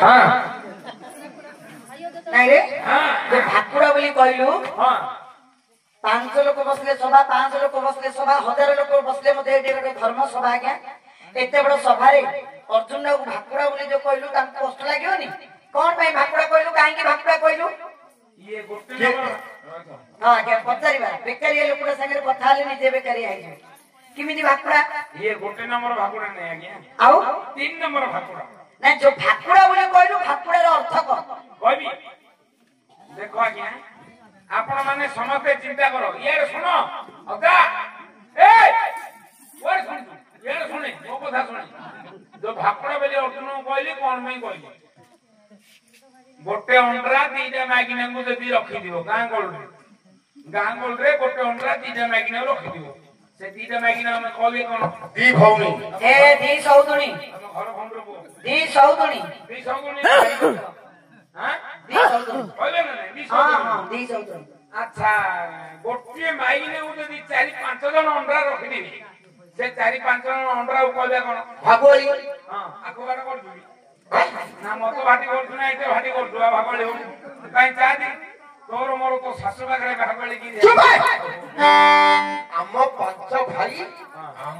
हां नहीं रे हां जो भाकुड़ा बोली कहलु हां 500 लोक बसले सभा 500 लोक बसले सभा 1000 लोक बसले मते एटे गोटे धर्म सभा आज्ञा एते बड़ सभा रे अर्जुन राव भाकुड़ा बोली जो कहलु तांको कष्ट लागियोनी कोन भाई भाकुड़ा कहलु काहे की भाकुड़ा कहलु ये गोटे हां के पचारिबा बेकारी लोकरा संगे कथा हाले निजे बेकारी आइजे किमिति भाकुड़ा ये गोटे नंबर भाकुड़ा नहीं आज्ञा आउ 3 नंबर भाकुड़ा ना जो भाकुड़ा बोली कहलु भाकुड़ा रो अर्थ को कहबी देखो आज्ञा आपण माने समस्त चिंता करो यार सुनो अगा ए ओर सुन यार सुने मो कथा सुने जो भाकुड़ा बेले अर्जुन कहली कोन में कहली गोटे अंडरा दीटा मागिना को जदी रखी दियो गां गोल रे गोटे अंडरा दीटा मागिना रखी दियो से दीटा मागिना हम कहबे कोन दी भौनी ए दी सौदुनी हम घर भौंडर को दी सौदुनी हां दी सौदुनी कहबे ना दी हां सौदुनी हां दी सौदुनी अच्छा गोटे मागिने को जदी 4-5 जन अंडरा रखी दिबी से 4-5 जन अंडरा को कहबे कोन भागोली हां आकोबार कर दिबी ना मत भाटी करछु ना एते भाटी करछु भागले हो काई चादी तोर मोर तो सासु बागरे भागले की चुप है हम 5 भाई हम